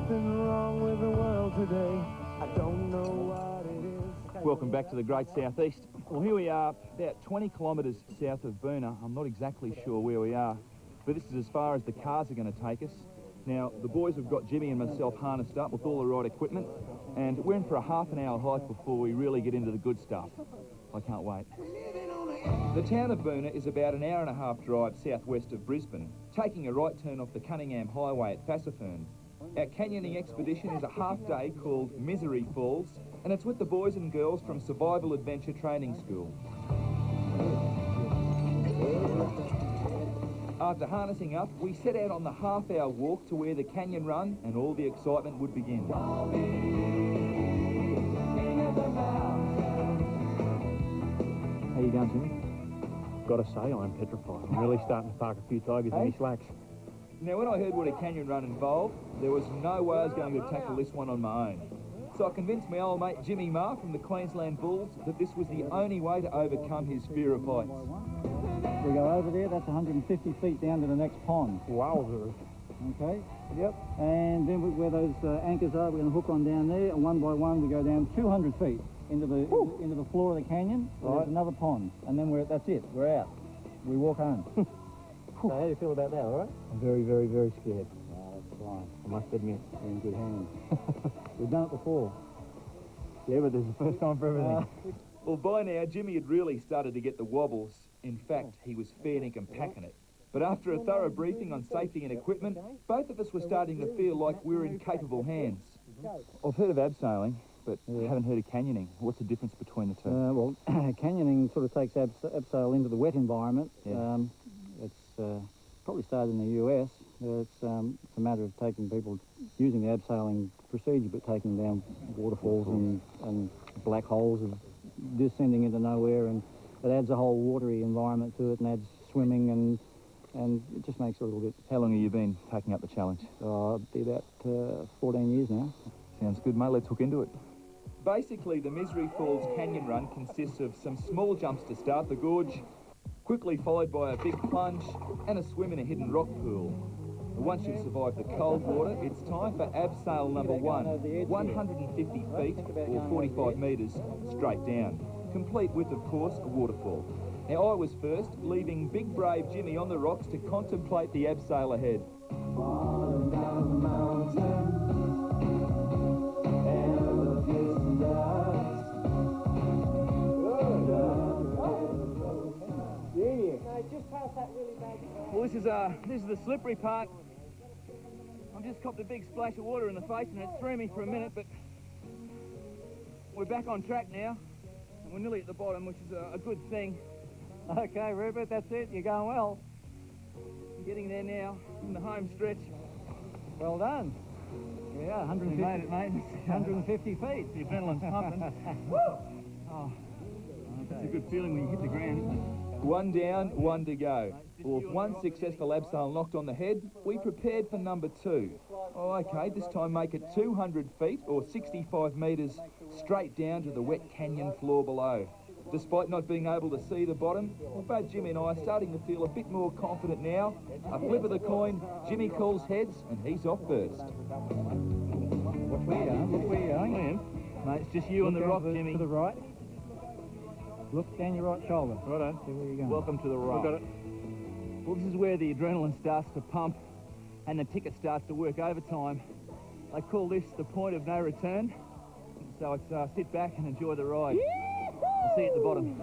something wrong with the world today. I don't know what it is. Welcome back to the Great Southeast. Well, here we are, about 20 kilometres south of Boonah. I'm not exactly sure where we are, but this is as far as the cars are going to take us. Now, the boys have got Jimmy and myself harnessed up with all the right equipment, and we're in for a half-an-hour hike before we really get into the good stuff. I can't wait. The town of Boonah is about an hour-and-a-half drive southwest of Brisbane, taking a right turn off the Cunningham Highway at Fassifern. Our canyoning expedition is a half-day called Misery Falls, and it's with the boys and girls from Survival Adventure Training School. After harnessing up, we set out on the half-hour walk to where the canyon run and all the excitement would begin. How you going, Jimmy? Got to say, I'm petrified. I'm really starting to park a few tigers in my slacks. Now, when I heard what a canyon run involved, there was no way I was going to tackle this one on my own. So I convinced my old mate Jimmy Maher from the Queensland Bulls that this was the only way to overcome his fear of heights. We go over there, that's 150 feet down to the next pond. Wowzers. Okay? Yep. And then where those anchors are, we're going to hook on down there, and one by one we go down 200 feet into the floor of the canyon. Right. There's another pond, and then that's it. We're out. We walk home. So how do you feel about that, all right? I'm very, very, very scared. Oh, that's fine. I must admit. You're in good hands. We've done it before. Yeah, but there's a first time for everything. Well, by now, Jimmy had really started to get the wobbles. In fact, he was fair dinkum packing it. But after a thorough briefing on safety and equipment, both of us were starting to feel like we were in capable hands. I've heard of abseiling, but I haven't heard of canyoning. What's the difference between the two? Well, canyoning sort of takes abseil into the wet environment. Yeah. It's probably started in the US. It's a matter of taking people using the abseiling procedure, but taking down waterfalls and black holes and descending into nowhere, and it adds a whole watery environment to it and adds swimming, and it just makes it a little bit... How long have you been taking up the challenge? It'll be about 14 years now. Sounds good, mate. Let's hook into it. Basically, the Misery Falls Canyon Run consists of some small jumps to start the gorge, quickly followed by a big plunge and a swim in a hidden rock pool. Once you've survived the cold water, it's time for abseil number 1, 150 feet or 45 metres straight down, complete with, of course, a waterfall. Now, I was first, leaving big brave Jimmy on the rocks to contemplate the abseil ahead. Well, this is the slippery part. I've just copped a big splash of water in the face and it threw me for a minute, but we're back on track now, and we're nearly at the bottom, which is a good thing. Okay, Rupert, that's it. You're going well. I'm getting there now, in the home stretch. Well done. Yeah, 150, We made it, mate. 150 feet. The adrenaline's pumping. Woo! Oh, it's a good feeling when you hit the ground, isn't it? One down, one to go. Well, with one successful abseil knocked on the head, we prepared for number 2. Oh, okay, this time make it 200 feet or 65 metres straight down to the wet canyon floor below. Despite not being able to see the bottom, well, both Jimmy and I are starting to feel a bit more confident now. A flip of the coin, Jimmy calls heads, and he's off first. Watch where you're going, look where you're going. Mate, it's just you on the rock, Jimmy. To the right. Look down your right shoulder. Righto. See where you're going. Welcome to the rock. Got it. Well, this is where the adrenaline starts to pump and the ticket starts to work overtime. They call this the point of no return. So it's sit back and enjoy the ride. I'll see you at the bottom.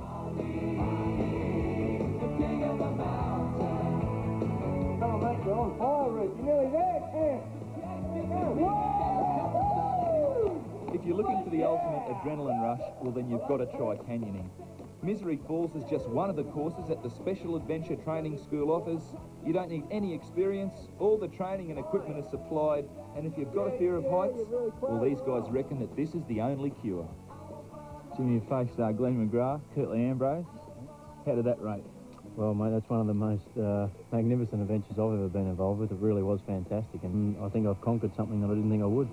Come on, mate, you're on fire, Rupert. You're nearly there. If you're looking for the ultimate adrenaline rush, well then you've got to try canyoning. Misery Falls is just one of the courses that the Special Adventure Training School offers. You don't need any experience, all the training and equipment is supplied, and if you've got a fear of heights, well, these guys reckon that this is the only cure. Jimmy, you faced Glenn McGrath, Curtly Ambrose. How did that rate? Well, mate, that's one of the most magnificent adventures I've ever been involved with. It really was fantastic, and I think I've conquered something that I didn't think I would.